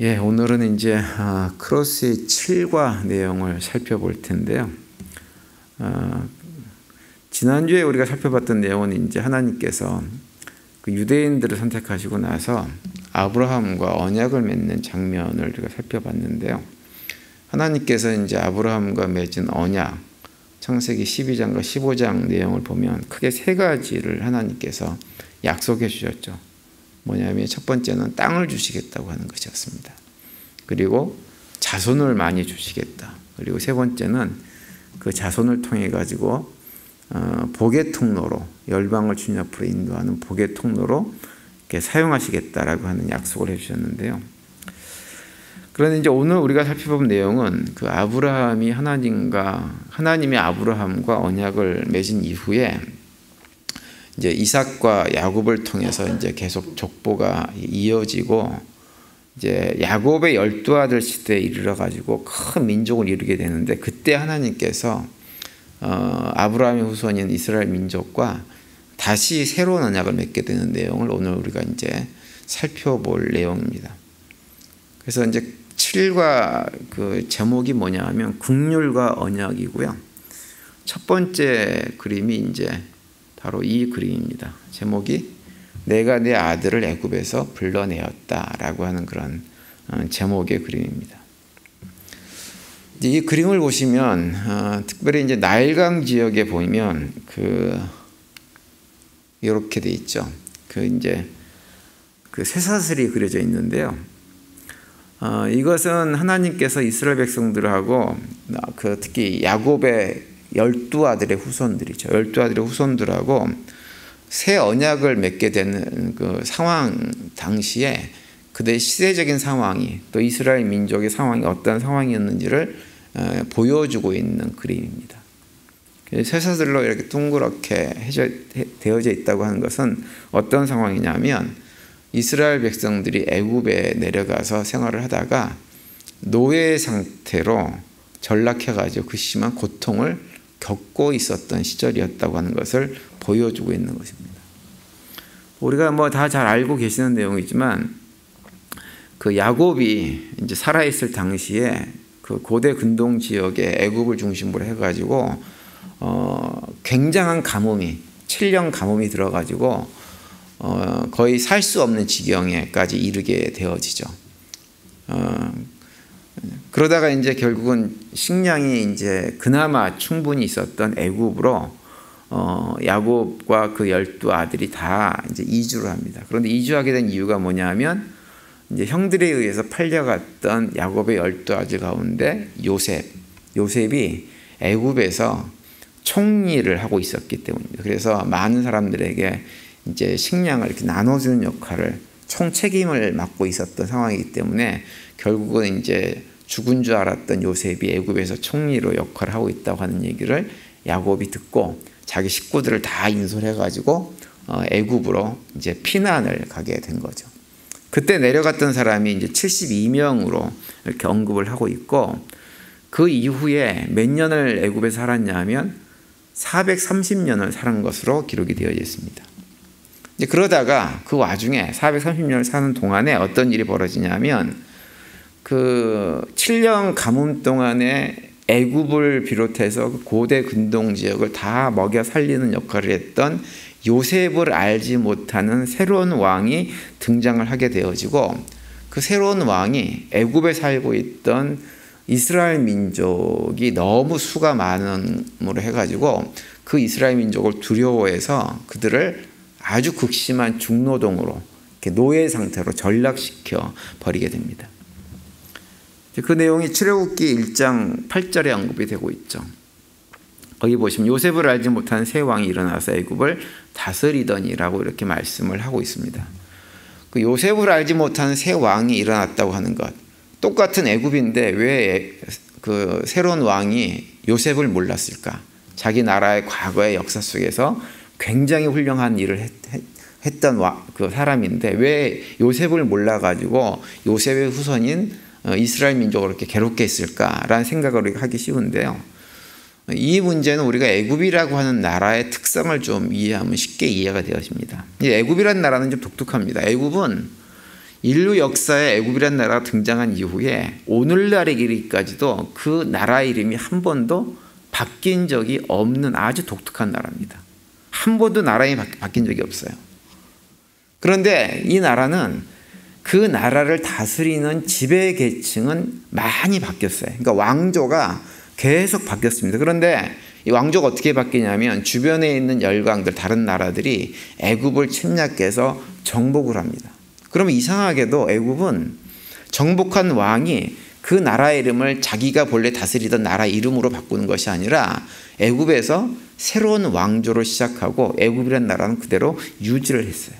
오늘은 이제 크로스의 7과 내용을 살펴볼 텐데요. 지난주에 우리가 살펴봤던 내용은 이제 하나님께서 그 유대인들을 선택하시고 나서 아브라함과 언약을 맺는 장면을 우리가 살펴봤는데요. 하나님께서 이제 아브라함과 맺은 언약, 창세기 12장과 15장 내용을 보면 크게 세 가지를 하나님께서 약속해 주셨죠. 뭐냐면 첫 번째는 땅을 주시겠다고 하는 것이었습니다. 그리고 자손을 많이 주시겠다. 그리고 세 번째는 그 자손을 통해 가지고 복의 통로로, 열방을 주님 앞으로 인도하는 복의 통로로 이렇게 사용하시겠다라고 하는 약속을 해주셨는데요. 그런데 이제 오늘 우리가 살펴본 내용은 그 하나님이 아브라함과 언약을 맺은 이후에 이제 이삭과 야곱을 통해서 이제 계속 족보가 이어지고 이제 야곱의 12아들 시대에 이르러 가지고 큰 민족을 이루게 되는데, 그때 하나님께서 아브라함의 후손인 이스라엘 민족과 다시 새로운 언약을 맺게 되는 내용을 오늘 우리가 이제 살펴볼 내용입니다. 그래서 이제 7과 그 제목이 뭐냐 하면 국률과 언약이고요. 첫 번째 그림이 이제 바로 이 그림입니다. 제목이 내가 내 아들을 애굽에서 불러내었다라고 하는 그런 제목의 그림입니다. 이 그림을 보시면 특별히 이제 나일강 지역에 보이면 이렇게 돼 있죠. 이제 그 쇠사슬이 그려져 있는데요. 이것은 하나님께서 이스라엘 백성들하고 특히 야곱의 12아들의 후손들이죠. 12아들의 후손들하고 새 언약을 맺게 되는 그 상황 당시에 그들의 시대적인 상황이, 또 이스라엘 민족의 상황이 어떤 상황이었는지를 보여주고 있는 그림입니다. 쇠사슬로 이렇게 둥그렇게 되어져 있다고 하는 것은 어떤 상황이냐면, 이스라엘 백성들이 애굽에 내려가서 생활을 하다가 노예 상태로 전락해가지고 그 심한 고통을 겪고 있었던 시절이었다고 하는 것을 보여주고 있는 것입니다. 우리가 뭐 다 잘 알고 계시는 내용이지만, 그 야곱이 이제 살아있을 당시에 그 고대 근동 지역에 애굽을 중심으로 해가지고 굉장한 가뭄이, 7년 가뭄이 들어가지고 거의 살 수 없는 지경에까지 이르게 되어지죠. 그러다가 이제 결국은 식량이 이제 그나마 충분히 있었던 애굽으로 야곱과 그 12아들이 다 이제 이주를 합니다. 그런데 이주하게 된 이유가 뭐냐면, 이제 형들에 의해서 팔려갔던 야곱의 12아들 가운데 요셉이 애굽에서 총리를 하고 있었기 때문입니다. 그래서 많은 사람들에게 이제 식량을 이렇게 나눠주는 역할을, 총책임을 맡고 있었던 상황이기 때문에 결국은 이제 죽은 줄 알았던 요셉이 애굽에서 총리로 역할을 하고 있다고 하는 얘기를 야곱이 듣고 자기 식구들을 다 인솔해가지고 애굽으로 이제 피난을 가게 된 거죠. 그때 내려갔던 사람이 이제 72명으로 이렇게 언급을 하고 있고, 그 이후에 몇 년을 애굽에 살았냐 하면 430년을 살은 것으로 기록이 되어 있습니다. 이제 그러다가 그 와중에 430년을 사는 동안에 어떤 일이 벌어지냐면, 그 7년 가뭄 동안에 애굽을 비롯해서 고대 근동 지역을 다 먹여 살리는 역할을 했던 요셉을 알지 못하는 새로운 왕이 등장을 하게 되어지고, 그 새로운 왕이 애굽에 살고 있던 이스라엘 민족이 너무 수가 많음으로 해가지고 그 이스라엘 민족을 두려워해서 그들을 아주 극심한 중노동으로, 이렇게 노예 상태로 전락시켜 버리게 됩니다. 그 내용이 출애굽기 1장 8절에 언급이 되고 있죠. 거기 보시면 요셉을 알지 못하는 새 왕이 일어나서 애굽을 다스리더니라고 이렇게 말씀을 하고 있습니다. 그 요셉을 알지 못하는 새 왕이 일어났다고 하는 것, 똑같은 애굽인데 왜 그 새로운 왕이 요셉을 몰랐을까? 자기 나라의 과거의 역사 속에서 굉장히 훌륭한 일을 했던 그 사람인데 왜 요셉을 몰라가지고 요셉의 후손인 이스라엘 민족을 이렇게 괴롭게 했을까라는 생각을 하기 쉬운데요. 이 문제는 우리가 애굽이라고 하는 나라의 특성을 좀 이해하면 쉽게 이해가 되어집니다. 이 애굽이라는 나라는 좀 독특합니다. 애굽은 인류 역사에 애굽이라는 나라가 등장한 이후에 오늘날에 이르기까지도 그 나라 이름이 한 번도 바뀐 적이 없는 아주 독특한 나라입니다. 한 번도 나라 이름이 바뀐 적이 없어요. 그런데 이 나라는 그 나라를 다스리는 지배 계층은 많이 바뀌었어요. 그러니까 왕조가 계속 바뀌었습니다. 그런데 이 왕조가 어떻게 바뀌냐면 주변에 있는 열강들, 다른 나라들이 애굽을 침략해서 정복을 합니다. 그러면 이상하게도 애굽은 정복한 왕이 그 나라 이름을 자기가 본래 다스리던 나라 이름으로 바꾸는 것이 아니라 애굽에서 새로운 왕조를 시작하고 애굽이라는 나라는 그대로 유지를 했어요.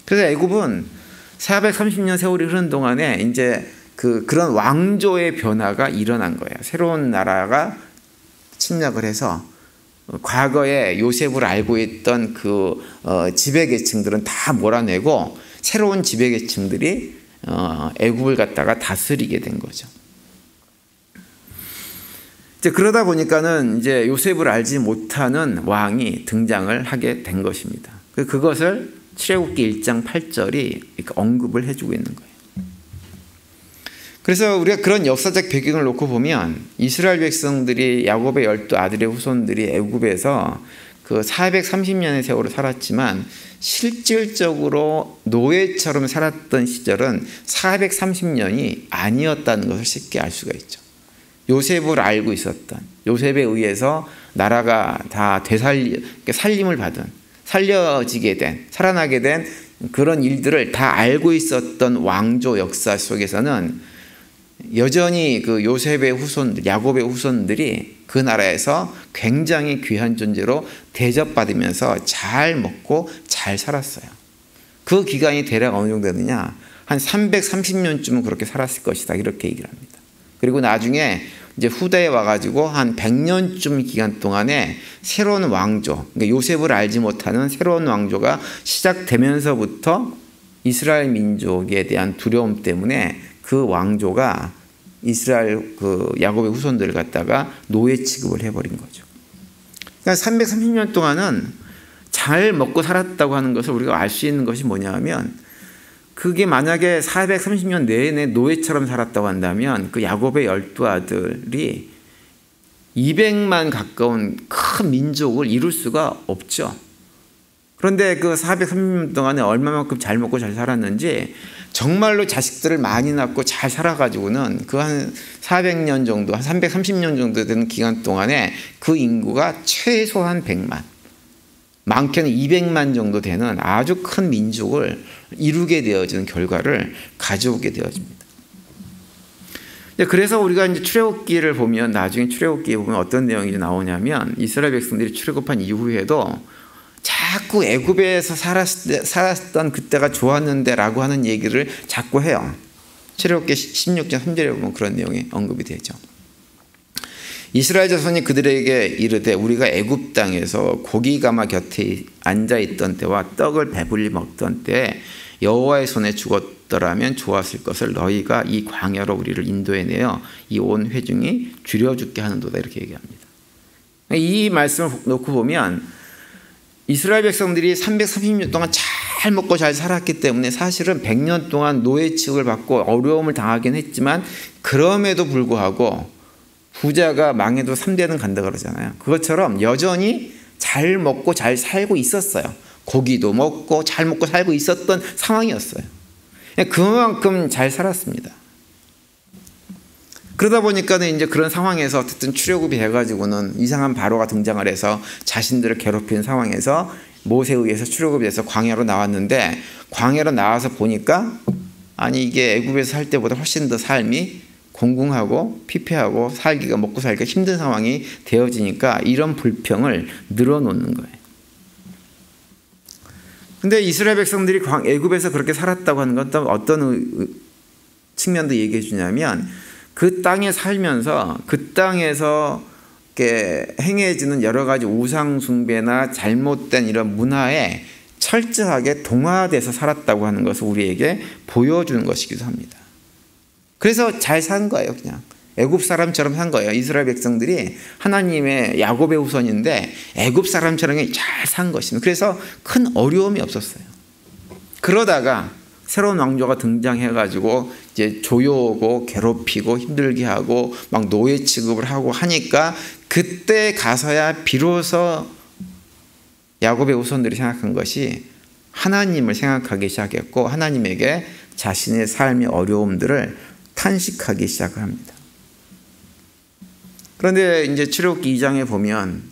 그래서 애굽은 430년 세월이 흐른 동안에 이제 그런 왕조의 변화가 일어난 거예요. 새로운 나라가 침략을 해서 과거에 요셉을 알고 있던 그 지배계층들은 다 몰아내고 새로운 지배계층들이 애굽을 갖다가 다스리게 된 거죠. 이제 그러다 보니까는 이제 요셉을 알지 못하는 왕이 등장을 하게 된 것입니다. 그것을 출애굽기 1장 8절이 언급을 해주고 있는 거예요. 그래서 우리가 그런 역사적 배경을 놓고 보면 이스라엘 백성들이 야곱의 12아들의 후손들이 애굽에서 그 430년의 세월을 살았지만 실질적으로 노예처럼 살았던 시절은 430년이 아니었다는 것을 쉽게 알 수가 있죠. 요셉을 알고 있었던, 요셉에 의해서 나라가 다 살림을 받은, 살려지게 된, 살아나게 된 그런 일들을 다 알고 있었던 왕조 역사 속에서는 여전히 그 요셉의 후손들, 야곱의 후손들이 그 나라에서 굉장히 귀한 존재로 대접받으면서 잘 먹고 잘 살았어요. 그 기간이 대략 어느 정도 되느냐? 한 330년쯤은 그렇게 살았을 것이다. 이렇게 얘기를 합니다. 그리고 나중에 이제 후대에 와가지고 한 100년쯤 기간 동안에 새로운 왕조, 그러니까 요셉을 알지 못하는 새로운 왕조가 시작되면서부터 이스라엘 민족에 대한 두려움 때문에 그 왕조가 이스라엘 그 야곱의 후손들을 갖다가 노예 취급을 해버린 거죠. 그러니까 330년 동안은 잘 먹고 살았다고 하는 것을 우리가 알 수 있는 것이 뭐냐면 그게 만약에 430년 내내 노예처럼 살았다고 한다면 그 야곱의 12아들이 200만 가까운 큰 민족을 이룰 수가 없죠. 그런데 그 430년 동안에 얼마만큼 잘 먹고 잘 살았는지 정말로 자식들을 많이 낳고 잘 살아가지고는 그 한 400년 정도, 한 330년 정도 되는 기간 동안에 그 인구가 최소한 100만, 많게는 200만 정도 되는 아주 큰 민족을 이루게 되어지는 결과를 가져오게 되어집니다. 그래서 우리가 이제 출애굽기를 보면 나중에 출애굽기에 보면 어떤 내용이 나오냐면 이스라엘 백성들이 출애굽한 이후에도 자꾸 애굽에서 살았던 그때가 좋았는데라고 하는 얘기를 자꾸 해요. 출애굽기 16장 3절에 보면 그런 내용이 언급이 되죠. 이스라엘 자손이 그들에게 이르되 우리가 애굽 땅에서 고기가마 곁에 앉아있던 때와 떡을 배불리 먹던 때에 여호와의 손에 죽었더라면 좋았을 것을 너희가 이 광야로 우리를 인도해내어 이 온 회중이 줄여 죽게 하는도다 이렇게 얘기합니다. 이 말씀을 놓고 보면 이스라엘 백성들이 330년 동안 잘 먹고 잘 살았기 때문에 사실은 100년 동안 노예 취급을 받고 어려움을 당하긴 했지만 그럼에도 불구하고 부자가 망해도 3대는 간다 그러잖아요. 그것처럼 여전히 잘 먹고 잘 살고 있었어요. 고기도 먹고 잘 먹고 살고 있었던 상황이었어요. 그만큼 잘 살았습니다. 그러다 보니까는 이제 그런 상황에서 어쨌든 출애굽이 돼가지고는 이상한 바로가 등장을 해서 자신들을 괴롭히는 상황에서 모세에 의해서 출애굽이 돼서 광야로 나왔는데 광야로 나와서 보니까 아니 이게 애굽에서 살 때보다 훨씬 더 삶이 공공하고 피폐하고 살기가 먹고 살기가 힘든 상황이 되어지니까 이런 불평을 늘어놓는 거예요. 근데 이스라엘 백성들이 애굽에서 그렇게 살았다고 하는 건 또 어떤 측면도 얘기해 주냐면 그 땅에 살면서 그 땅에서 행해지는 여러 가지 우상 숭배나 잘못된 이런 문화에 철저하게 동화돼서 살았다고 하는 것을 우리에게 보여주는 것이기도 합니다. 그래서 잘 산 거예요. 그냥 애굽 사람처럼 산 거예요. 이스라엘 백성들이 하나님의 야곱의 후손인데 애굽 사람처럼 잘 산 것입니다. 그래서 큰 어려움이 없었어요. 그러다가 새로운 왕조가 등장해가지고 이제 조여오고 괴롭히고 힘들게 하고 막 노예 취급을 하고 하니까 그때 가서야 비로소 야곱의 후손들이 생각한 것이 하나님을 생각하기 시작했고 하나님에게 자신의 삶의 어려움들을 탄식하기 시작을 합니다. 그런데 이제 출애굽기 2장에 보면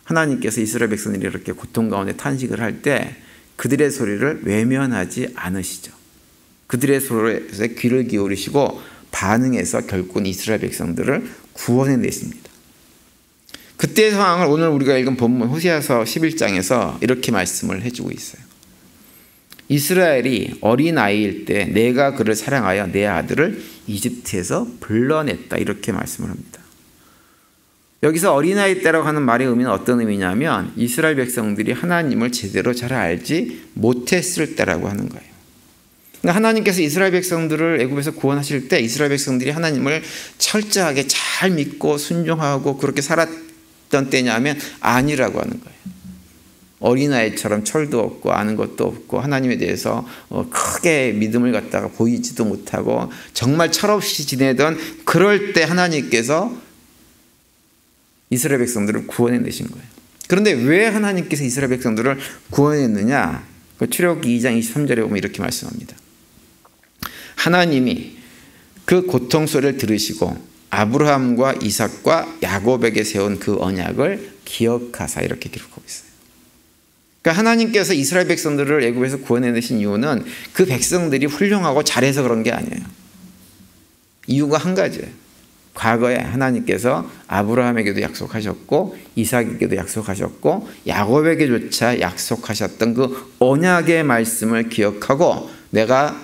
하나님께서 이스라엘 백성들이 이렇게 고통 가운데 탄식을 할 때 그들의 소리를 외면하지 않으시죠. 그들의 소리에 귀를 기울이시고 반응해서 결국은 이스라엘 백성들을 구원해 내십니다. 그때의 상황을 오늘 우리가 읽은 본문 호세아서 11장에서 이렇게 말씀을 해주고 있어요. 이스라엘이 어린아이일 때 내가 그를 사랑하여 내 아들을 이집트에서 불러냈다 이렇게 말씀을 합니다. 여기서 어린아이 때라고 하는 말의 의미는 어떤 의미냐면 이스라엘 백성들이 하나님을 제대로 잘 알지 못했을 때라고 하는 거예요. 그러니까 하나님께서 이스라엘 백성들을 애굽에서 구원하실 때 이스라엘 백성들이 하나님을 철저하게 잘 믿고 순종하고 그렇게 살았던 때냐면 아니라고 하는 거예요. 어린아이처럼 철도 없고 아는 것도 없고 하나님에 대해서 크게 믿음을 갖다가 보이지도 못하고 정말 철없이 지내던 그럴 때 하나님께서 이스라엘 백성들을 구원해 내신 거예요. 그런데 왜 하나님께서 이스라엘 백성들을 구원했느냐? 출애굽기 2장 23절에 보면 이렇게 말씀합니다. 하나님이 그 고통 소리를 들으시고 아브라함과 이삭과 야곱에게 세운 그 언약을 기억하사 이렇게 기록하고 있어요. 그러니까 하나님께서 이스라엘 백성들을 애굽에서 구원해내신 이유는 그 백성들이 훌륭하고 잘해서 그런 게 아니에요. 이유가 한 가지예요. 과거에 하나님께서 아브라함에게도 약속하셨고 이삭에게도 약속하셨고 야곱에게조차 약속하셨던 그 언약의 말씀을 기억하고 내가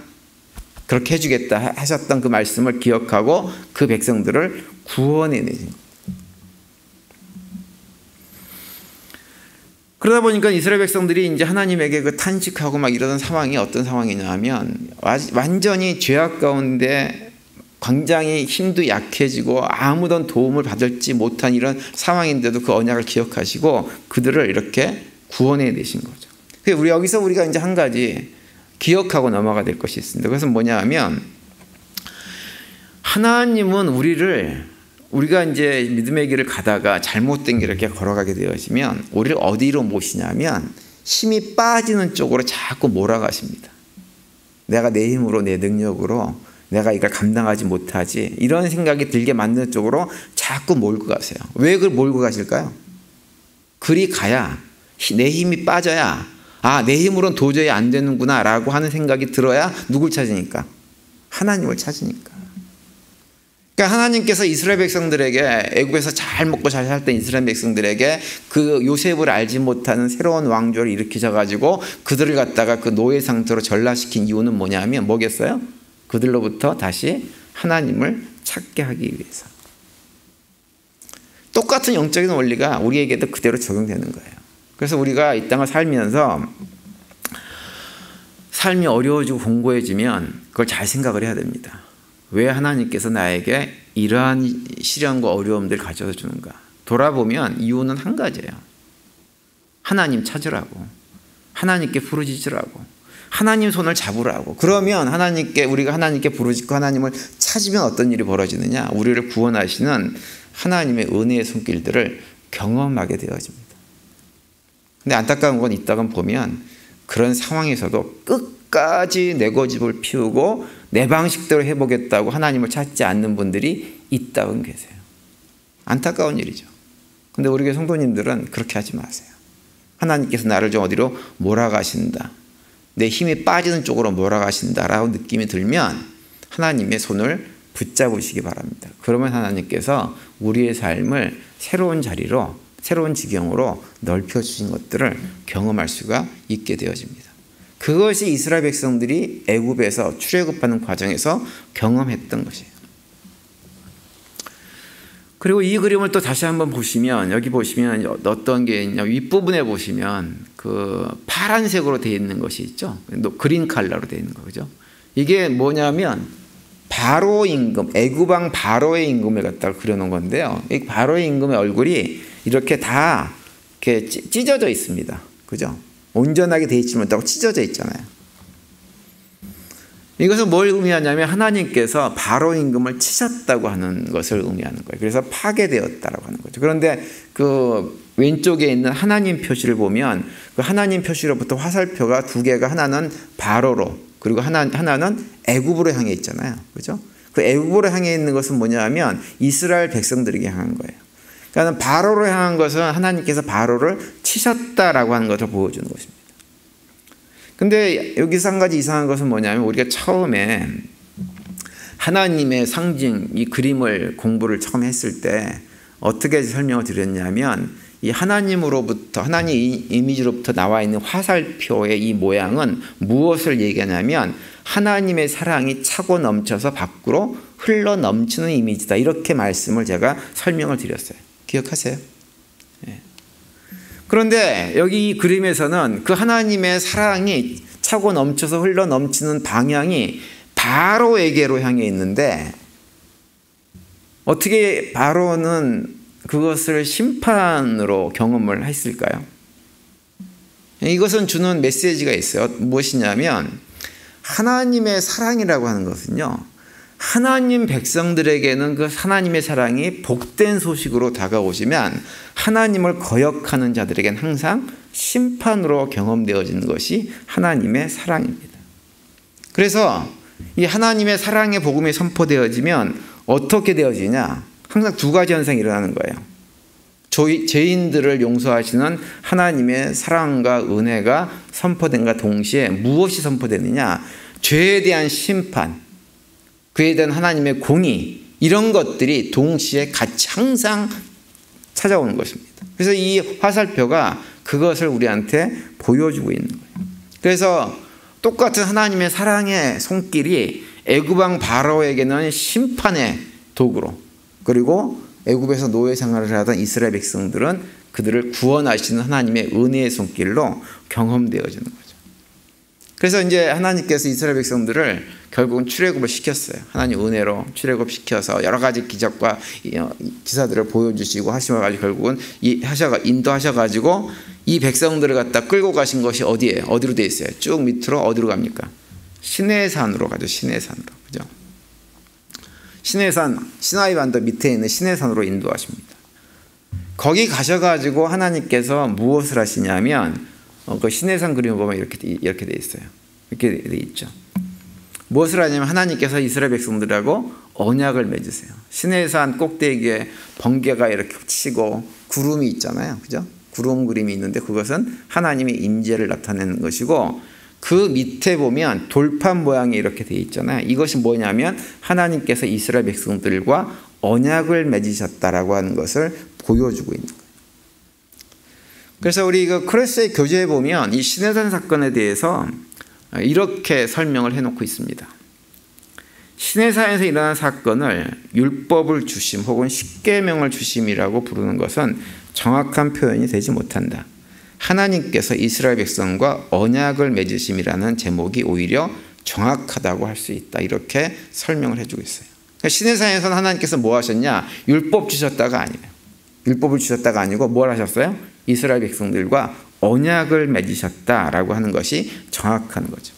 그렇게 해주겠다 하셨던 그 말씀을 기억하고 그 백성들을 구원해내신 거예요. 그러다 보니까 이스라엘 백성들이 이제 하나님에게 그 탄식하고 막 이러던 상황이 어떤 상황이냐면 완전히 죄악 가운데 굉장히 힘도 약해지고 아무런 도움을 받을지 못한 이런 상황인데도 그 언약을 기억하시고 그들을 이렇게 구원해 내신 거죠. 우리 여기서 우리가 이제 한 가지 기억하고 넘어가야 될 것이 있습니다. 그것은 뭐냐 하면 하나님은 우리가 이제 믿음의 길을 가다가 잘못된 길을 이렇게 걸어가게 되어지면 우리를 어디로 모시냐면 힘이 빠지는 쪽으로 자꾸 몰아가십니다. 내가 내 힘으로 내 능력으로 내가 이걸 감당하지 못하지 이런 생각이 들게 만드는 쪽으로 자꾸 몰고 가세요. 왜 그걸 몰고 가실까요? 그리 가야 내 힘이 빠져야 내 힘으로는 도저히 안 되는구나 라고 하는 생각이 들어야 누굴 찾으니까? 하나님을 찾으니까. 그러니까 하나님께서 이스라엘 백성들에게 애굽에서 잘 먹고 잘 살던 이스라엘 백성들에게 그 요셉을 알지 못하는 새로운 왕조를 일으키셔가지고 그들을 갖다가 그 노예 상태로 전락시킨 이유는 뭐냐면 뭐겠어요? 그들로부터 다시 하나님을 찾게 하기 위해서. 똑같은 영적인 원리가 우리에게도 그대로 적용되는 거예요. 그래서 우리가 이 땅을 살면서 삶이 어려워지고 공고해지면 그걸 잘 생각을 해야 됩니다. 왜 하나님께서 나에게 이러한 시련과 어려움들을 가져다 주는가? 돌아보면 이유는 한 가지예요. 하나님 찾으라고. 하나님께 부르짖으라고. 하나님 손을 잡으라고. 그러면 우리가 하나님께 부르짖고 하나님을 찾으면 어떤 일이 벌어지느냐? 우리를 구원하시는 하나님의 은혜의 손길들을 경험하게 되어집니다. 근데 안타까운 건 이따가 보면 그런 상황에서도 끝까지 내 고집을 피우고 내 방식대로 해보겠다고 하나님을 찾지 않는 분들이 있다고 계세요. 안타까운 일이죠. 근데 우리 교회 성도님들은 그렇게 하지 마세요. 하나님께서 나를 좀 어디로 몰아가신다. 내 힘이 빠지는 쪽으로 몰아가신다라고 느낌이 들면 하나님의 손을 붙잡으시기 바랍니다. 그러면 하나님께서 우리의 삶을 새로운 자리로 새로운 지경으로 넓혀주신 것들을 경험할 수가 있게 되어집니다. 그것이 이스라엘 백성들이 애굽에서 출애굽하는 과정에서 경험했던 것이에요. 그리고 이 그림을 또 다시 한번 보시면 여기 보시면 어떤 게 있냐, 윗부분에 보시면 그 파란색으로 되어 있는 것이 있죠. 그린 컬러로 되어 있는 거죠. 이게 뭐냐면 바로 임금, 애굽왕 바로의 임금을 갖다가 그려놓은 건데요. 이 바로의 임금의 얼굴이 이렇게 다 이렇게 찢어져 있습니다. 그죠? 온전하게 되어 있지 못하고 찢어져 있잖아요. 이것은 뭘 의미하냐면 하나님께서 바로 임금을 치셨다고 하는 것을 의미하는 거예요. 그래서 파괴되었다라고 하는 거죠. 그런데 그 왼쪽에 있는 하나님 표시를 보면 그 하나님 표시로부터 화살표가 두 개가 하나는 바로로 그리고 하나는 애굽으로 향해 있잖아요. 그죠? 그 애굽으로 향해 있는 것은 뭐냐면 이스라엘 백성들에게 향한 거예요. 그러니까 바로로 향한 것은 하나님께서 바로를 치셨다라고 하는 것을 보여주는 것입니다. 근데 여기서 한 가지 이상한 것은 뭐냐면 우리가 처음에 하나님의 상징 이 그림을 공부를 처음 했을 때 어떻게 설명을 드렸냐면 이 하나님으로부터 하나님 이미지로부터 나와 있는 화살표의 이 모양은 무엇을 얘기하냐면 하나님의 사랑이 차고 넘쳐서 밖으로 흘러 넘치는 이미지다. 이렇게 말씀을 제가 설명을 드렸어요. 기억하세요? 네. 그런데 여기 이 그림에서는 그 하나님의 사랑이 차고 넘쳐서 흘러 넘치는 방향이 바로에게로 향해 있는데 어떻게 바로는 그것을 심판으로 경험을 했을까요? 이것은 주는 메시지가 있어요. 무엇이냐면 하나님의 사랑이라고 하는 것은요. 하나님 백성들에게는 그 하나님의 사랑이 복된 소식으로 다가오시면 하나님을 거역하는 자들에게는 항상 심판으로 경험되어지는 것이 하나님의 사랑입니다. 그래서 이 하나님의 사랑의 복음이 선포되어지면 어떻게 되어지냐? 항상 두 가지 현상이 일어나는 거예요. 죄인들을 용서하시는 하나님의 사랑과 은혜가 선포된과 동시에 무엇이 선포되느냐? 죄에 대한 심판, 그에 대한 하나님의 공의, 이런 것들이 동시에 같이 항상 찾아오는 것입니다. 그래서 이 화살표가 그것을 우리한테 보여주고 있는 거예요. 그래서 똑같은 하나님의 사랑의 손길이 애굽왕 바로에게는 심판의 도구로, 그리고 애굽에서 노예 생활을 하던 이스라엘 백성들은 그들을 구원하시는 하나님의 은혜의 손길로 경험되어지는 거죠. 그래서 이제 하나님께서 이스라엘 백성들을 결국은 출애굽을 시켰어요. 하나님 은혜로 출애굽 시켜서 여러 가지 기적과 기사들을 보여주시고 하셔가지고 결국은 인도하셔가지고 이 백성들을 갖다 끌고 가신 것이 어디예요? 어디로 돼 있어요? 쭉 밑으로 어디로 갑니까? 시내산으로 가죠. 시내산으로. 그죠? 시내산, 시나이 반도 밑에 있는 시내산으로 인도하십니다. 거기 가셔가지고 하나님께서 무엇을 하시냐면 그 시내산 그림을 보면 이렇게 돼 있어요. 이렇게 돼 있죠. 무엇을 하냐면 하나님께서 이스라엘 백성들하고 언약을 맺으세요. 시내산 꼭대기에 번개가 이렇게 치고 구름이 있잖아요. 그죠? 구름 그림이 있는데 그것은 하나님의 임재를 나타내는 것이고 그 밑에 보면 돌판 모양이 이렇게 돼 있잖아요. 이것이 뭐냐면 하나님께서 이스라엘 백성들과 언약을 맺으셨다라고 하는 것을 보여주고 있는 거예요. 그래서 우리 그 크레스의 교재에 보면 이 시내산 사건에 대해서 이렇게 설명을 해놓고 있습니다. 시내산에서 일어난 사건을 율법을 주심 혹은 십계명을 주심이라고 부르는 것은 정확한 표현이 되지 못한다. 하나님께서 이스라엘 백성과 언약을 맺으심이라는 제목이 오히려 정확하다고 할 수 있다. 이렇게 설명을 해주고 있어요. 그러니까 시내산에서는 하나님께서 뭐 하셨냐? 율법 주셨다가 아니에요. 율법을 주셨다가 아니고 뭘 하셨어요? 이스라엘 백성들과 언약을 맺으셨다라고 하는 것이 정확한 거죠.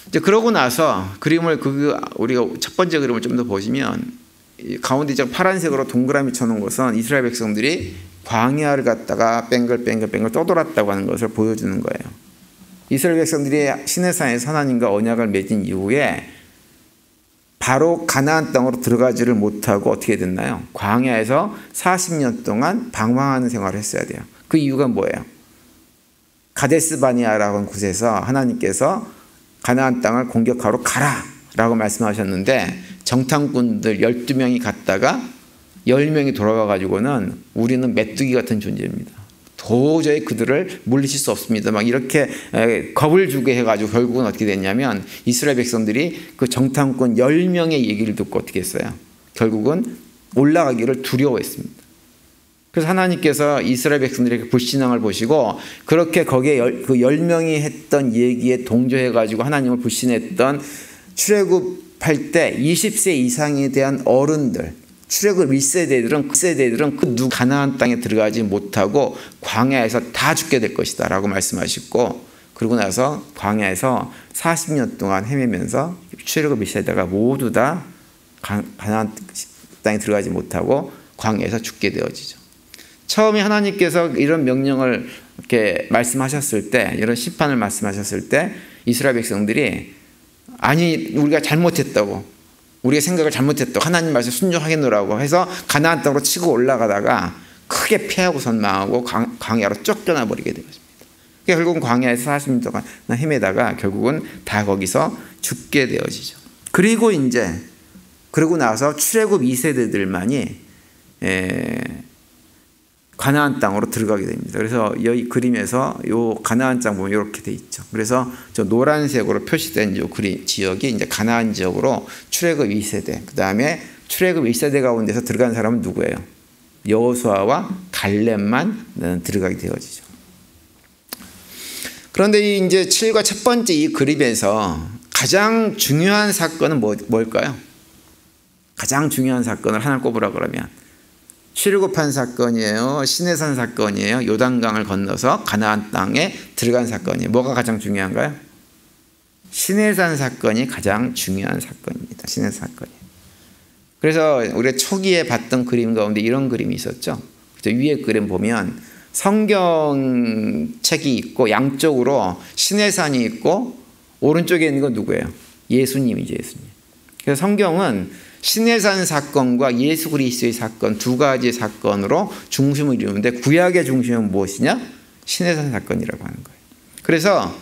이제 그러고 나서 그림을 우리가 첫 번째 그림을 좀 더 보시면 가운데 파란색으로 동그라미 쳐놓은 것은 이스라엘 백성들이 광야를 갔다가 뱅글뱅글 떠돌았다고 하는 것을 보여주는 거예요. 이스라엘 백성들이 시내산에서 하나님과 언약을 맺은 이후에 바로 가나안 땅으로 들어가지를 못하고 어떻게 됐나요? 광야에서 40년 동안 방황하는 생활을 했어야 돼요. 그 이유가 뭐예요? 가데스 바니아라고 하는 곳에서 하나님께서 가나안 땅을 공격하러 가라 라고 말씀하셨는데 정탐꾼들 12명이 갔다가 10명이 돌아와 가지고는 우리는 메뚜기 같은 존재입니다. 도저히 그들을 물리칠 수 없습니다. 막 이렇게 겁을 주게 해가지고 결국은 어떻게 됐냐면 이스라엘 백성들이 그 정탐꾼 10명의 얘기를 듣고 어떻게 했어요? 결국은 올라가기를 두려워했습니다. 그래서 하나님께서 이스라엘 백성들에게 불신앙을 보시고 그렇게 거기에 그 10명이 했던 얘기에 동조해가지고 하나님을 불신했던 출애굽할 때 20세 이상에 대한 어른들 출애굽 1세대들은 그 가나안 땅에 들어가지 못하고 광야에서 다 죽게 될 것이다 라고 말씀하시고 그러고 나서 광야에서 40년 동안 헤매면서 출애굽 1세대가 모두 다 가나안 땅에 들어가지 못하고 광야에서 죽게 되어지죠. 처음에 하나님께서 이런 명령을 이렇게 말씀하셨을 때, 이런 심판을 말씀하셨을 때 이스라엘 백성들이 아니 우리가 잘못했다고, 우리가 생각을 잘못했다고, 하나님 말씀 순종하겠노라고 해서 가나안 땅으로 치고 올라가다가 크게 패하고 선망하고 광야로 쫓겨나 버리게 되었습니다. 결국은 광야에서 40년 동안 헤매다가 결국은 다 거기서 죽게 되어지죠. 그리고 이제 그러고 나서 출애굽 2세대들만이 가나안 땅으로 들어가게 됩니다. 그래서 이 그림에서 요 가나안 땅 보면 이렇게 돼 있죠. 그래서 저 노란색으로 표시된 요 지역이 이제 가나안 지역으로 출애굽 2세대, 그 다음에 출애굽 1세대 가운데서 들어간 사람은 누구예요? 여호수아와 갈렙만 들어가게 되어지죠. 그런데 이제 7과 첫 번째 이 그림에서 가장 중요한 사건은 뭘까요? 가장 중요한 사건을 하나 꼽으라 그러면 출애굽한 사건이에요? 시내산 사건이에요? 요단강을 건너서 가나안 땅에 들어간 사건이에요? 뭐가 가장 중요한가요? 시내산 사건이 가장 중요한 사건입니다. 시내산 사건이에요. 그래서 우리가 초기에 봤던 그림 가운데 이런 그림이 있었죠. 위에 그림 보면 성경책이 있고 양쪽으로 시내산이 있고 오른쪽에 있는 건 누구예요? 예수님이죠. 예수님. 그래서 성경은 시내산 사건과 예수 그리스도의 사건 두 가지 사건으로 중심을 이루는데 구약의 중심은 무엇이냐? 시내산 사건이라고 하는 거예요. 그래서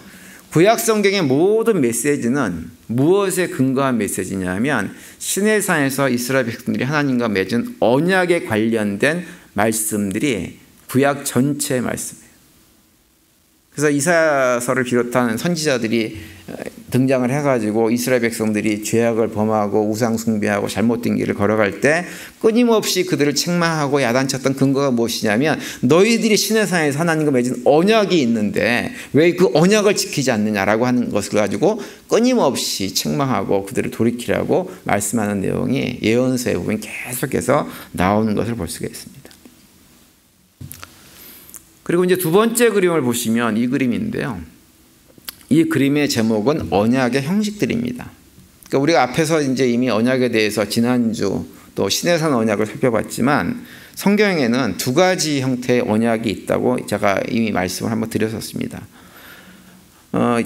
구약 성경의 모든 메시지는 무엇에 근거한 메시지냐면 시내산에서 이스라엘 백성들이 하나님과 맺은 언약에 관련된 말씀들이 구약 전체의 말씀이에요. 그래서 이사야서를 비롯한 선지자들이 등장을 해가지고 이스라엘 백성들이 죄악을 범하고 우상 숭배하고 잘못된 길을 걸어갈 때 끊임없이 그들을 책망하고 야단쳤던 근거가 무엇이냐면 너희들이 시내산에서 하나님과 맺은 언약이 있는데 왜 그 언약을 지키지 않느냐라고 하는 것을 가지고 끊임없이 책망하고 그들을 돌이키라고 말씀하는 내용이 예언서에 보면 계속해서 나오는 것을 볼 수가 있습니다. 그리고 이제 두 번째 그림을 보시면 이 그림인데요. 이 그림의 제목은 언약의 형식들입니다. 그러니까 우리가 앞에서 이제 이미 언약에 대해서 지난주 또 시내산 언약을 살펴봤지만 성경에는 두 가지 형태의 언약이 있다고 제가 이미 말씀을 한번 드렸었습니다.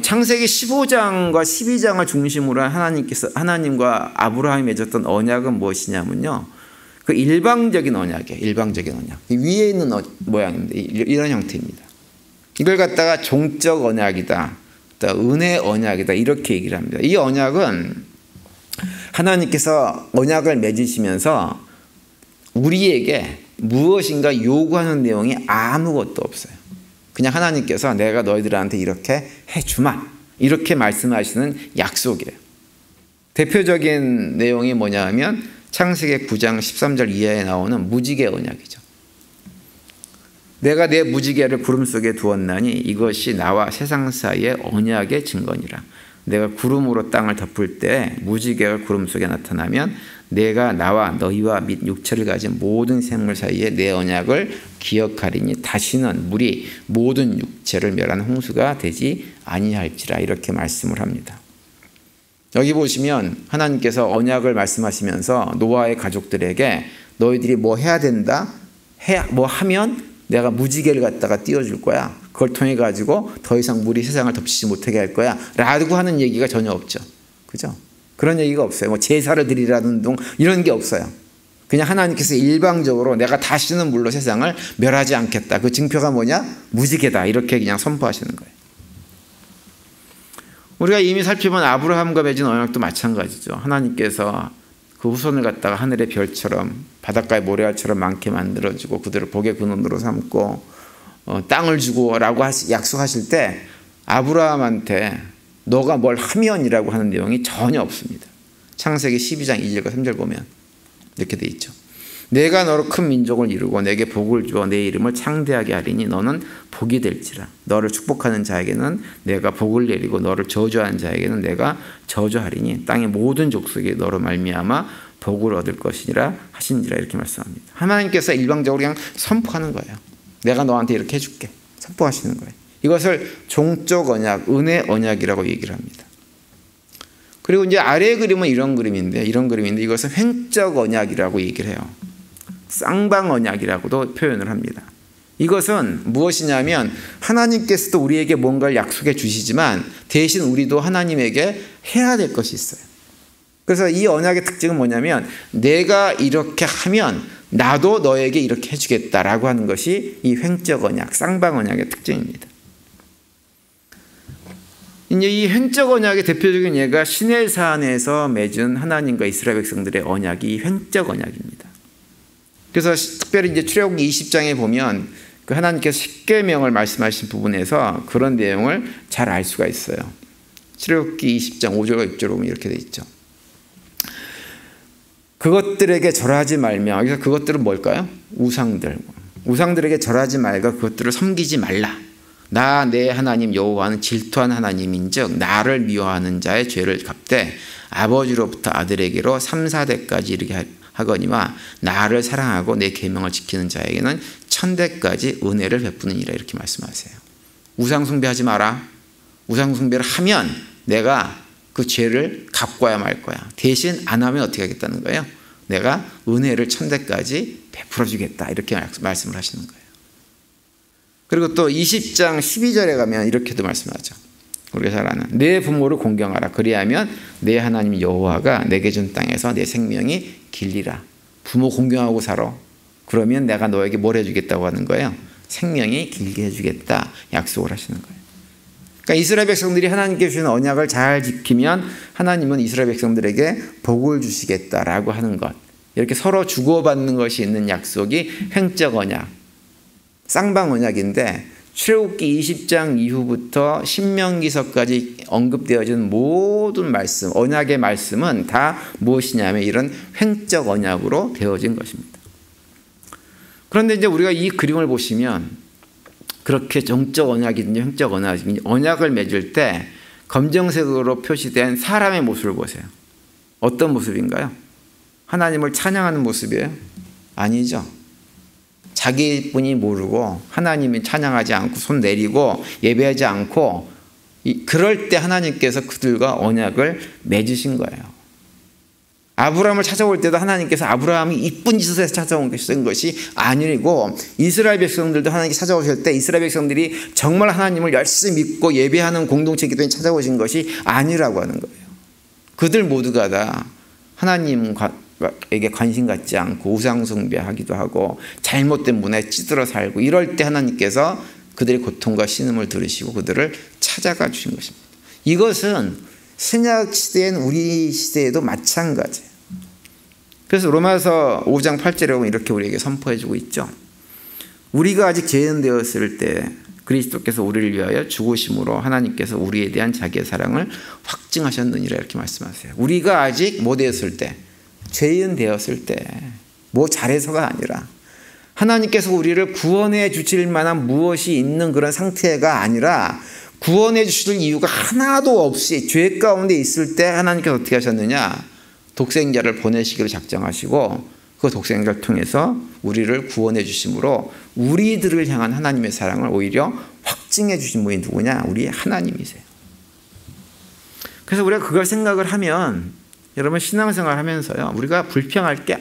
창세기 15장과 12장을 중심으로 하나님과 아브라함이 맺었던 언약은 무엇이냐면요. 그 일방적인 언약이에요. 일방적인 언약. 위에 있는 모양입니다. 이런 형태입니다. 이걸 갖다가 종적 언약이다, 또 은혜 언약이다 이렇게 얘기를 합니다. 이 언약은 하나님께서 언약을 맺으시면서 우리에게 무엇인가 요구하는 내용이 아무것도 없어요. 그냥 하나님께서 내가 너희들한테 이렇게 해주마 이렇게 말씀하시는 약속이에요. 대표적인 내용이 뭐냐 하면 창세기 9장 13절 이하에 나오는 무지개 언약이죠. 내가 내 무지개를 구름 속에 두었나니 이것이 나와 세상 사이의 언약의 증거니라. 내가 구름으로 땅을 덮을 때 무지개가 구름 속에 나타나면 내가 나와 너희와 및 육체를 가진 모든 생물 사이에 내 언약을 기억하리니 다시는 물이 모든 육체를 멸하는 홍수가 되지 아니할지라 이렇게 말씀을 합니다. 여기 보시면 하나님께서 언약을 말씀하시면서 노아의 가족들에게 너희들이 뭐 해야 된다? 뭐 하면 내가 무지개를 갖다가 띄워줄 거야. 그걸 통해 가지고 더 이상 물이 세상을 덮치지 못하게 할 거야. 라고 하는 얘기가 전혀 없죠. 그죠? 그런 얘기가 없어요. 뭐 제사를 드리라는 둥 이런 게 없어요. 그냥 하나님께서 일방적으로 내가 다시는 물로 세상을 멸하지 않겠다. 그 증표가 뭐냐? 무지개다. 이렇게 그냥 선포하시는 거예요. 우리가 이미 살펴본 아브라함과 맺은 언약도 마찬가지죠. 하나님께서 그 후손을 갖다가 하늘의 별처럼 바닷가의 모래알처럼 많게 만들어주고 그들을 복의 근원으로 삼고 땅을 주고 라고 약속하실 때 아브라함한테 너가 뭘 하면이라고 하는 내용이 전혀 없습니다. 창세기 12장 2절과 3절 보면 이렇게 돼 있죠. 내가 너로 큰 민족을 이루고 내게 복을 주어 내 이름을 창대하게 하리니 너는 복이 될지라. 너를 축복하는 자에게는 내가 복을 내리고 너를 저주하는 자에게는 내가 저주하리니 땅의 모든 족속이 너로 말미암아 복을 얻을 것이니라 하신지라 이렇게 말씀합니다. 하나님께서 일방적으로 그냥 선포하는 거예요. 내가 너한테 이렇게 해줄게. 선포하시는 거예요. 이것을 종적 언약, 은혜 언약이라고 얘기를 합니다. 그리고 이제 아래 그림은 이런 그림인데 이것은 횡적 언약이라고 얘기를 해요. 쌍방 언약이라고도 표현을 합니다. 이것은 무엇이냐면 하나님께서도 우리에게 뭔가를 약속해 주시지만 대신 우리도 하나님에게 해야 될 것이 있어요. 그래서 이 언약의 특징은 뭐냐면 내가 이렇게 하면 나도 너에게 이렇게 해주겠다라고 하는 것이 이 횡적 언약, 쌍방 언약의 특징입니다. 이제 이 횡적 언약의 대표적인 예가 시내산에서 맺은 하나님과 이스라엘 백성들의 언약이 횡적 언약입니다. 그래서 특별히 이제 출애굽기 20장에 보면 그 하나님께서 십계명을 말씀하신 부분에서 그런 내용을 잘 알 수가 있어요. 출애굽기 20장 5절과 6절에 보면 이렇게 돼 있죠. 그것들에게 절하지 말며, 여기서 그것들은 뭘까요? 우상들에게 절하지 말고 그것들을 섬기지 말라. 나 내 하나님 여호와는 질투한 하나님인즉 나를 미워하는 자의 죄를 갚되 아버지로부터 아들에게로 3, 4대까지 이르게 하거니와 나를 사랑하고 내 계명을 지키는 자에게는 1000대까지 은혜를 베푸느니라 이렇게 말씀하세요. 우상 숭배하지 마라. 우상 숭배를 하면 내가 그 죄를 갚아야 말 거야. 대신 안 하면 어떻게 하겠다는 거예요? 내가 은혜를 1000대까지 베풀어 주겠다 이렇게 말씀을 하시는 거예요. 그리고 또 20장 12절에 가면 이렇게도 말씀하죠. 우리가 잘 아는 내 부모를 공경하라. 그리하면 내 하나님 여호와가 내게 준 땅에서 내 생명이 길리라. 부모 공경하고 살아. 그러면 내가 너에게 뭘 해주겠다고 하는 거예요? 생명이 길게 해주겠다 약속을 하시는 거예요. 그러니까 이스라엘 백성들이 하나님께 주신 언약을 잘 지키면 하나님은 이스라엘 백성들에게 복을 주시겠다라고 하는 것, 이렇게 서로 주고받는 것이 있는 약속이 횡적 언약, 쌍방 언약인데 출애굽기 20장 이후부터 신명기서까지 언급되어진 모든 말씀, 언약의 말씀은 다 무엇이냐면 이런 횡적 언약으로 되어진 것입니다. 그런데 이제 우리가 이 그림을 보시면 그렇게 정적 언약이든지 횡적 언약이든지 언약을 맺을 때 검정색으로 표시된 사람의 모습을 보세요. 어떤 모습인가요? 하나님을 찬양하는 모습이에요? 아니죠. 자기뿐이 모르고 하나님이 찬양하지 않고 손 내리고 예배하지 않고 그럴 때 하나님께서 그들과 언약을 맺으신 거예요. 아브라함을 찾아올 때도 하나님께서 아브라함이 이쁜 짓을 해서 찾아온 것이 아니고 이스라엘 백성들도 하나님께 찾아오실 때 이스라엘 백성들이 정말 하나님을 열심히 믿고 예배하는 공동체이기 때문에 찾아오신 것이 아니라고 하는 거예요. 그들 모두가 다 하나님에게 관심 갖지 않고 우상숭배하기도 하고 잘못된 문화에 찌들어 살고 이럴 때 하나님께서 그들의 고통과 신음을 들으시고 그들을 찾아가 주신 것입니다. 이것은 신약 시대인 우리 시대에도 마찬가지예요. 그래서 로마서 5장 8절에 보면 이렇게 우리에게 선포해주고 있죠. 우리가 아직 죄인 되었을 때 그리스도께서 우리를 위하여 죽으심으로 하나님께서 우리에 대한 자기의 사랑을 확증하셨느니라 이렇게 말씀하세요. 우리가 아직 뭐 되었을 때? 죄인 되었을 때. 뭐 잘해서가 아니라 하나님께서 우리를 구원해 주실 만한 무엇이 있는 그런 상태가 아니라 구원해 주실 이유가 하나도 없이 죄 가운데 있을 때 하나님께서 어떻게 하셨느냐? 독생자를 보내시기를 작정하시고 그 독생자를 통해서 우리를 구원해 주심으로 우리들을 향한 하나님의 사랑을 오히려 확증해 주신 분이 누구냐? 우리 하나님이세요. 그래서 우리가 그걸 생각을 하면 여러분 신앙생활 하면서요 우리가 불평할 게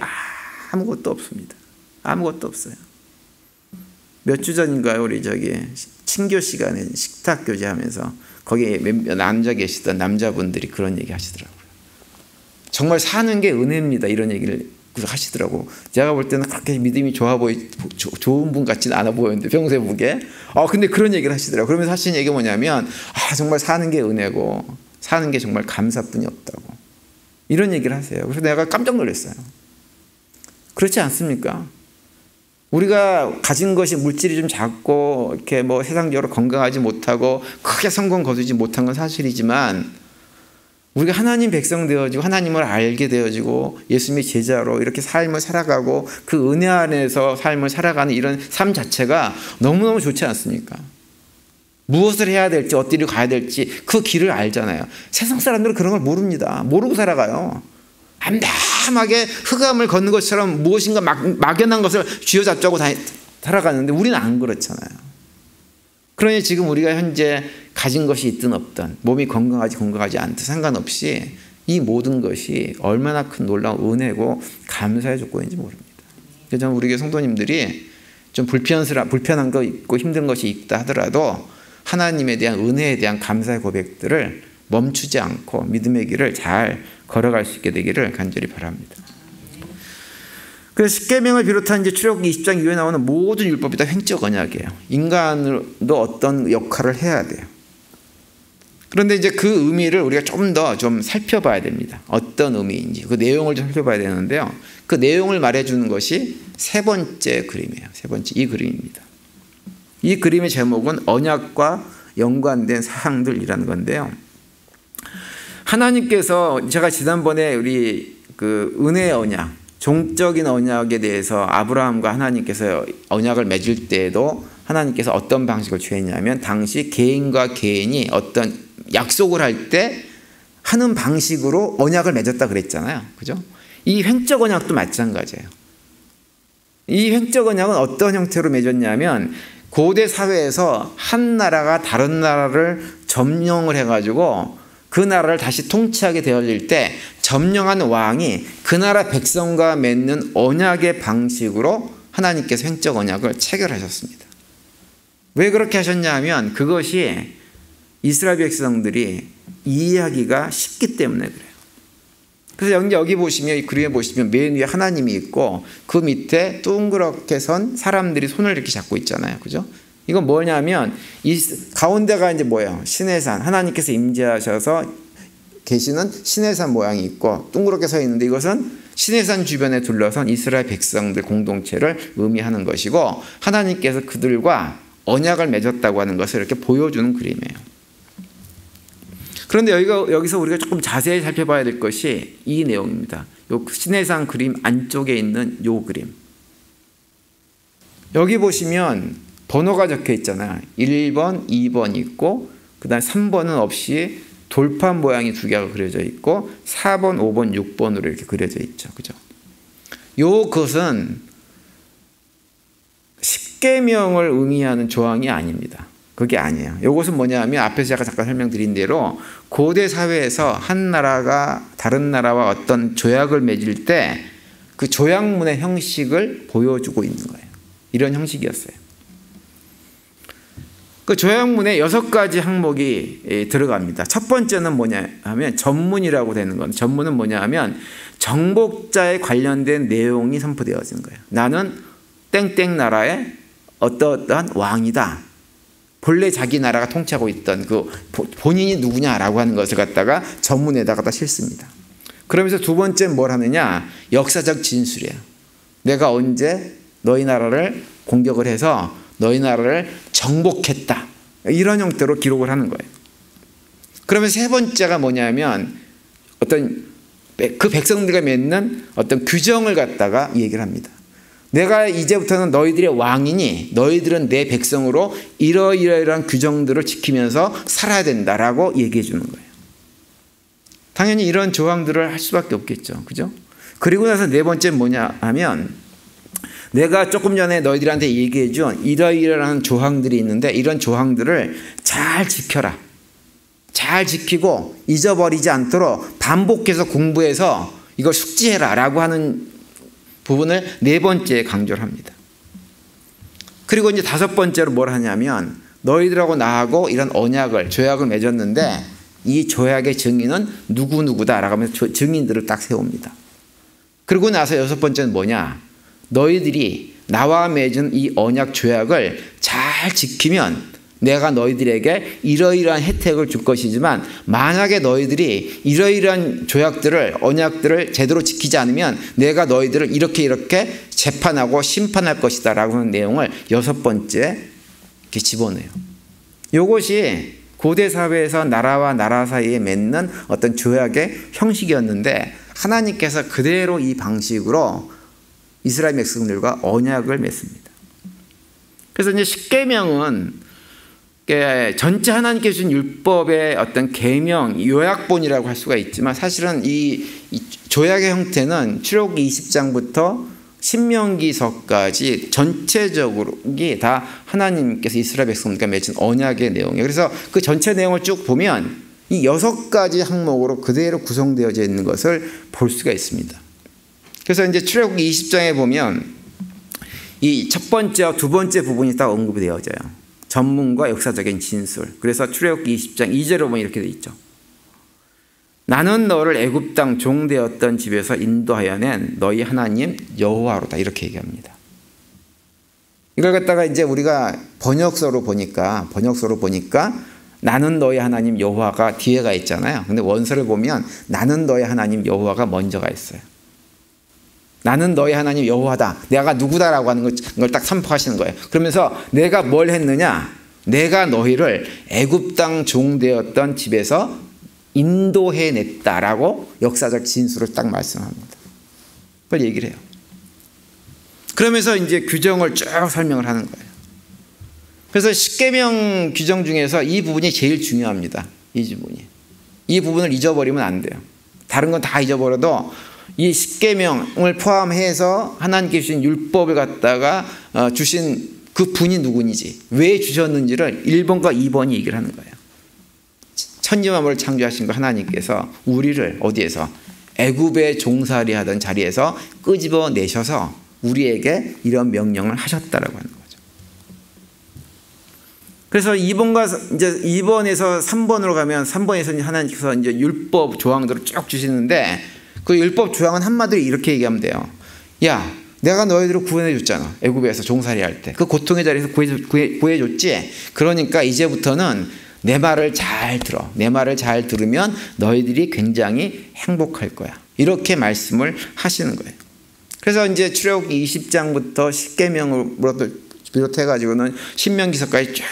아무것도 없습니다. 아무것도 없어요. 몇 주 전인가요? 우리 친교 시간에 식탁 교제하면서 거기에 몇몇 앉아 계시던 남자분들이 그런 얘기 하시더라고요. 정말 사는 게 은혜입니다. 이런 얘기를 하시더라고. 제가 볼 때는 그렇게 믿음이 좋은 분 같지는 않아 보였는데 평소에 보기에. 근데 그런 얘기를 하시더라고요. 그러면서 하시는 얘기가 뭐냐면 정말 사는 게 은혜고 사는 게 정말 감사뿐이 없다고. 이런 얘기를 하세요. 그래서 내가 깜짝 놀랐어요. 그렇지 않습니까? 우리가 가진 것이 물질이 좀 작고 이렇게 뭐 세상적으로 건강하지 못하고 크게 성공 거두지 못한 건 사실이지만 우리가 하나님 백성 되어지고 하나님을 알게 되어지고 예수님의 제자로 이렇게 삶을 살아가고 그 은혜 안에서 삶을 살아가는 이런 삶 자체가 너무너무 좋지 않습니까? 무엇을 해야 될지 어디로 가야 될지 그 길을 알잖아요. 세상 사람들은 그런 걸 모릅니다. 모르고 살아가요. 암담하게 흑암을 걷는 것처럼 무엇인가 막연한 것을 쥐어잡자고 살아가는데 우리는 안 그렇잖아요. 그러니 지금 우리가 현재 가진 것이 있든 없든 몸이 건강하지 않든 상관없이 이 모든 것이 얼마나 큰 놀라운 은혜고 감사의 조건인지 모릅니다. 그래서 저는 우리 교회 성도님들이 좀 불편한 거 있고 힘든 것이 있다 하더라도 하나님에 대한 은혜에 대한 감사의 고백들을 멈추지 않고 믿음의 길을 잘 걸어갈 수 있게 되기를 간절히 바랍니다. 그래서 십계명을 비롯한 이제 출애굽기 20장 이후에 나오는 모든 율법이 다 횡적 언약이에요. 인간도 어떤 역할을 해야 돼요. 그런데 이제 그 의미를 우리가 좀 더 살펴봐야 됩니다. 어떤 의미인지 그 내용을 좀 살펴봐야 되는데요. 그 내용을 말해주는 것이 세 번째 그림이에요. 세 번째 이 그림입니다. 이 그림의 제목은 언약과 연관된 사항들이라는 건데요. 하나님께서 제가 지난번에 우리 그 은혜의 언약, 종적인 언약에 대해서 아브라함과 하나님께서 언약을 맺을 때에도 하나님께서 어떤 방식을 취했냐면 당시 개인과 개인이 어떤 약속을 할 때 하는 방식으로 언약을 맺었다 그랬잖아요. 그죠? 이 횡적 언약도 마찬가지예요. 이 횡적 언약은 어떤 형태로 맺었냐면 고대 사회에서 한 나라가 다른 나라를 점령을 해가지고 그 나라를 다시 통치하게 되어질 때 점령한 왕이 그 나라 백성과 맺는 언약의 방식으로 하나님께서 횡적 언약을 체결하셨습니다. 왜 그렇게 하셨냐면 그것이 이스라엘 백성들이 이해하기가 쉽기 때문에 그래요. 그래서 여기 보시면 이 그림에 보시면 맨 위에 하나님이 있고 그 밑에 둥그렇게 선 사람들이 손을 이렇게 잡고 있잖아요. 그죠? 이건 뭐냐면 이 가운데가 이제 뭐예요? 시내산, 하나님께서 임재하셔서 계시는 시내산 모양이 있고 둥그렇게 서 있는데 이것은 시내산 주변에 둘러선 이스라엘 백성들 공동체를 의미하는 것이고 하나님께서 그들과 언약을 맺었다고 하는 것을 이렇게 보여주는 그림이에요. 그런데 여기서 우리가 조금 자세히 살펴봐야 될 것이 이 내용입니다. 요 시내산 그림 안쪽에 있는 요 그림. 여기 보시면 번호가 적혀 있잖아요. 1번, 2번 있고 그 다음에 3번은 없이 돌판 모양이 두 개가 그려져 있고 4번, 5번, 6번으로 이렇게 그려져 있죠. 그죠? 요것은 십계명을 의미하는 조항이 아닙니다. 그게 아니에요. 이것은 뭐냐면 앞에서 제가 잠깐 설명드린 대로 고대 사회에서 한 나라가 다른 나라와 어떤 조약을 맺을 때 그 조약문의 형식을 보여주고 있는 거예요. 이런 형식이었어요. 그 조약문에 6가지 항목이 들어갑니다. 첫 번째는 뭐냐 하면 전문이라고 되는 건 전문은 뭐냐 하면 정복자에 관련된 내용이 선포되어진 거예요. 나는 땡땡 나라의 어떠한 왕이다. 본래 자기 나라가 통치하고 있던 그 본인이 누구냐라고 하는 것을 갖다가 전문에다가 다 실습니다. 그러면서 두 번째는 뭘 하느냐? 역사적 진술이에요. 내가 언제 너희 나라를 공격을 해서 너희 나라를 정복했다. 이런 형태로 기록을 하는 거예요. 그러면 세 번째가 뭐냐면 어떤 그 백성들과 맺는 어떤 규정을 갖다가 얘기를 합니다. 내가 이제부터는 너희들의 왕이니 너희들은 내 백성으로 이러이러한 규정들을 지키면서 살아야 된다라고 얘기해 주는 거예요. 당연히 이런 조항들을 할 수밖에 없겠죠. 그죠? 그리고 나서 네 번째는 뭐냐 하면 내가 조금 전에 너희들한테 얘기해 준 이러이러한 조항들이 있는데 이런 조항들을 잘 지켜라. 잘 지키고 잊어버리지 않도록 반복해서 공부해서 이걸 숙지해라 라고 하는 부분을 네 번째에 강조를 합니다. 그리고 이제 다섯 번째로 뭘 하냐면 너희들하고 나하고 이런 언약을 조약을 맺었는데 이 조약의 증인은 누구누구다라고 하면서 증인들을 딱 세웁니다. 그리고 나서 여섯 번째는 뭐냐? 너희들이 나와 맺은 이 언약 조약을 잘 지키면 내가 너희들에게 이러이러한 혜택을 줄 것이지만 만약에 너희들이 이러이러한 조약들을 언약들을 제대로 지키지 않으면 내가 너희들을 이렇게 재판하고 심판할 것이다 라고 하는 내용을 여섯 번째 이렇게 집어넣어요. 이것이 고대 사회에서 나라와 나라 사이에 맺는 어떤 조약의 형식이었는데 하나님께서 그대로 이 방식으로 이스라엘 백성들과 언약을 맺습니다. 그래서 이제 십계명은 전체 하나님께서 주신 율법의 어떤 계명, 요약본이라고 할 수가 있지만 사실은 이 조약의 형태는 출애굽기 20장부터 신명기서까지 전체적으로 이게 다 하나님께서 이스라엘 백성들과 맺은 언약의 내용이에요. 그래서 그 전체 내용을 쭉 보면 이 6가지 항목으로 그대로 구성되어져 있는 것을 볼 수가 있습니다. 그래서 이제 출애굽기 20장에 보면 이 첫 번째와 두 번째 부분이 딱 언급이 되어져요. 전문과 역사적인 진술. 그래서 출애굽기 20장 2절에 보면 이렇게 돼 있죠. 나는 너를 애굽 땅 종되었던 집에서 인도하여 낸 너희 하나님 여호와로다. 이렇게 얘기합니다. 이걸 갖다가 이제 우리가 번역서로 보니까 나는 너희 하나님 여호와가 뒤에가 있잖아요. 근데 원서를 보면 나는 너희 하나님 여호와가 먼저가 있어요. 나는 너희 하나님 여호와다. 내가 누구다라고 하는 걸 딱 선포하시는 거예요. 그러면서 내가 뭘 했느냐? 내가 너희를 애굽 땅 종되었던 집에서 인도해냈다라고 역사적 진술을 딱 말씀합니다. 그걸 얘기를 해요. 그러면서 이제 규정을 쭉 설명을 하는 거예요. 그래서 십계명 규정 중에서 이 부분이 제일 중요합니다. 이 부분을 잊어버리면 안 돼요. 다른 건 다 잊어버려도 이 십계명을 포함해서 하나님께 주신 율법을 갖다가 주신 그 분이 누구인지, 왜 주셨는지를 1번과 2번이 얘기를 하는 거예요. 천지만물을 창조하신 거 하나님께서 우리를 어디에서? 애굽에 종살이 하던 자리에서 끄집어내셔서 우리에게 이런 명령을 하셨다라고 하는 거죠. 그래서 2번에서 3번으로 가면 3번에서 하나님께서 이제 율법 조항들을 쭉 주시는데 그 율법 조항은 한마디로 이렇게 얘기하면 돼요. 야, 내가 너희들을 구원해줬잖아. 애굽에서 종살이 할 때. 그 고통의 자리에서 구해줬지. 그러니까 이제부터는 내 말을 잘 들어. 내 말을 잘 들으면 너희들이 굉장히 행복할 거야. 이렇게 말씀을 하시는 거예요. 그래서 이제 출애굽기 20장부터 십계명으로 비롯해가지고는 신명기서까지 쭉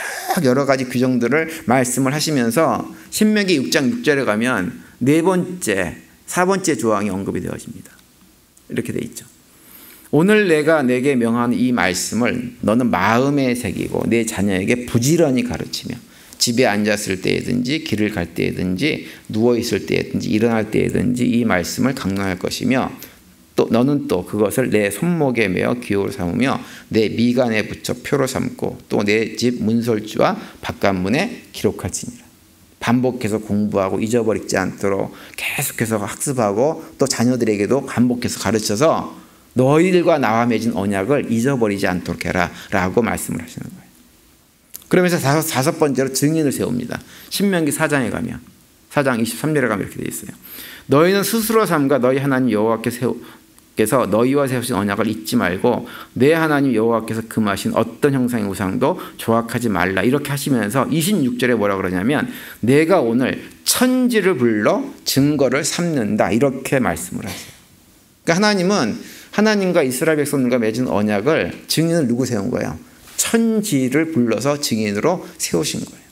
여러 가지 규정들을 말씀을 하시면서 신명기 6장 6절에 가면 4번째 조항이 언급이 되어집니다. 이렇게 돼 있죠. 오늘 내가 내게 명하는 이 말씀을 너는 마음에 새기고 내 자녀에게 부지런히 가르치며 집에 앉았을 때든지 길을 갈 때든지 누워있을 때든지 일어날 때든지 이 말씀을 강론할 것이며 또 너는 또 그것을 내 손목에 메어 기호로 삼으며 내 미간에 붙여 표로 삼고 또 내 집 문설주와 바깥문에 기록할지니라. 반복해서 공부하고 잊어버리지 않도록 계속해서 학습하고 또 자녀들에게도 반복해서 가르쳐서 너희들과 나와 맺은 언약을 잊어버리지 않도록 해라 라고 말씀을 하시는 거예요. 그러면서 다섯 번째로 증인을 세웁니다. 신명기 4장에 가면 4장 23절에 가면 이렇게 되어 있어요. 너희는 스스로 삼가 너희 하나님 여호와께서 너희와 세우신 언약을 잊지 말고 내 하나님 여호와께서 금하신 어떤 형상의 우상도 조각하지 말라. 이렇게 하시면서 26절에 뭐라 그러냐면 내가 오늘 천지를 불러 증거를 삼는다. 이렇게 말씀을 하세요. 그러니까 하나님은 하나님과 이스라엘 백성들과 맺은 언약을 증인을 누구 세운 거예요? 천지를 불러서 증인으로 세우신 거예요.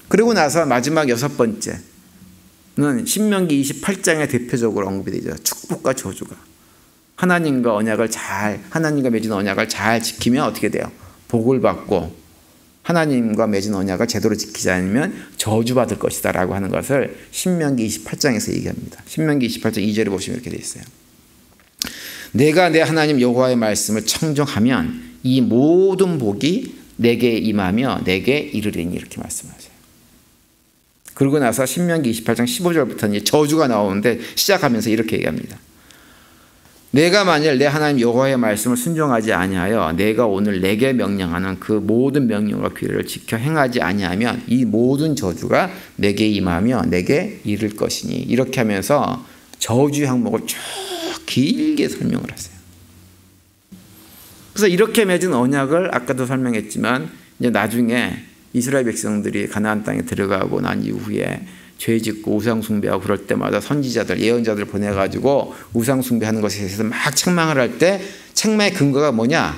그리고 나서 마지막 6번째는 신명기 28장에 대표적으로 언급이 되죠. 축복과 저주가. 하나님과 맺은 언약을 잘 지키면 어떻게 돼요? 복을 받고 하나님과 맺은 언약을 제대로 지키지 않으면 저주받을 것이다 라고 하는 것을 신명기 28장에서 얘기합니다. 신명기 28장 2절에 보시면 이렇게 되어 있어요. 내가 내 하나님 여호와의 말씀을 청정하면 이 모든 복이 내게 임하며 내게 이르리니 이렇게 말씀하세요. 그러고 나서 신명기 28장 15절부터 이제 저주가 나오는데 시작하면서 이렇게 얘기합니다. 내가 만일 내 하나님 여호와의 말씀을 순종하지 아니하여 내가 오늘 내게 명령하는 그 모든 명령과 규례를 지켜 행하지 아니하면 이 모든 저주가 내게 임하며 내게 이를 것이니 이렇게 하면서 저주 항목을 쭉 길게 설명을 하세요. 그래서 이렇게 맺은 언약을 아까도 설명했지만 이제 나중에 이스라엘 백성들이 가나안 땅에 들어가고 난 이후에 죄 짓고 우상 숭배하고 그럴 때마다 선지자들, 예언자들 보내가지고 우상 숭배하는 것에 대해서 막 책망을 할 때 책망의 근거가 뭐냐?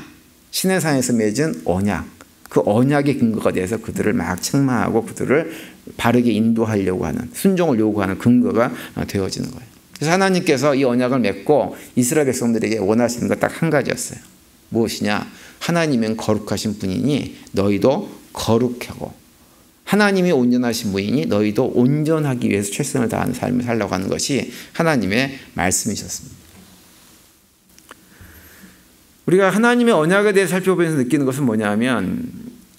시내산에서 맺은 언약. 그 언약의 근거가 돼서 그들을 막 책망하고 그들을 바르게 인도하려고 하는, 순종을 요구하는 근거가 되어지는 거예요. 그래서 하나님께서 이 언약을 맺고 이스라엘 백성들에게 원하시는 것 딱 한 가지였어요. 무엇이냐? 하나님은 거룩하신 분이니 너희도 거룩하고 하나님이 온전하신 분이니 너희도 온전하기 위해서 최선을 다하는 삶을 살려고 하는 것이 하나님의 말씀이셨습니다. 우리가 하나님의 언약에 대해 살펴보면서 느끼는 것은 뭐냐면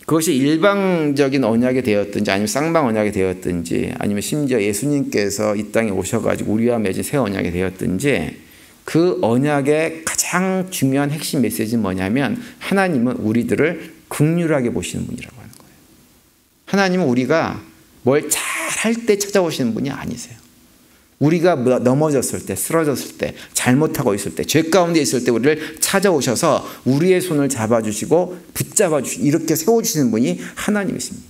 그것이 일방적인 언약이 되었든지 아니면 쌍방 언약이 되었든지 아니면 심지어 예수님께서 이 땅에 오셔가지고 우리와 맺은 새 언약이 되었든지 그 언약의 가장 중요한 핵심 메시지는 뭐냐면 하나님은 우리들을 긍휼하게 보시는 분이라고 하는 거예요. 하나님은 우리가 뭘 잘할 때 찾아오시는 분이 아니세요. 우리가 넘어졌을 때, 쓰러졌을 때, 잘못하고 있을 때, 죄 가운데 있을 때 우리를 찾아오셔서 우리의 손을 잡아주시고 붙잡아주시고 이렇게 세워주시는 분이 하나님이십니다.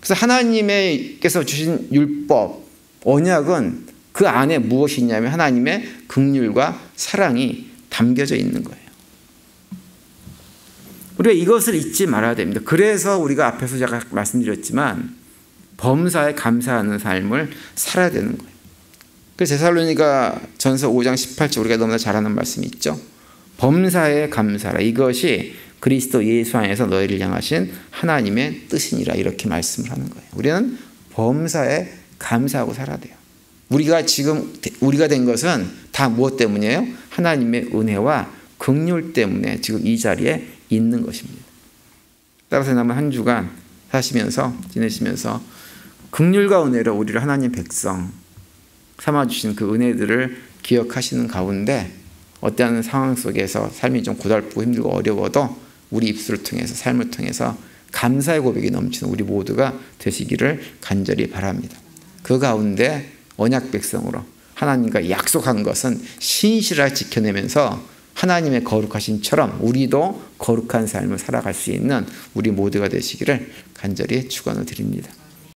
그래서 하나님께서 주신 율법, 언약은 그 안에 무엇이 있냐면 하나님의 긍휼과 사랑이 담겨져 있는 거예요. 우리가 이것을 잊지 말아야 됩니다. 그래서 우리가 앞에서 제가 말씀드렸지만 범사에 감사하는 삶을 살아야 되는 거예요. 그래서 데살로니가 전서 5장 18절 우리가 너무나 잘 아는 말씀이 있죠. 범사에 감사하라. 이것이 그리스도 예수 안에서 너희를 향하신 하나님의 뜻이니라. 이렇게 말씀을 하는 거예요. 우리는 범사에 감사하고 살아야 돼요. 우리가 지금 우리가 된 것은 다 무엇 때문이에요? 하나님의 은혜와 긍휼 때문에 지금 이 자리에 있는 것입니다. 따라서 남은 한 주간 지내시면서 긍휼과 은혜로 우리를 하나님 백성 삼아주신 그 은혜들을 기억하시는 가운데 어떠한 상황 속에서 삶이 좀 고달프고 힘들고 어려워도 우리 입술을 통해서 삶을 통해서 감사의 고백이 넘치는 우리 모두가 되시기를 간절히 바랍니다. 그 가운데 언약 백성으로 하나님과 약속한 것은 신실하게 지켜내면서 하나님의 거룩하심처럼 우리도 거룩한 삶을 살아갈 수 있는 우리 모두가 되시기를 간절히 축원을 드립니다.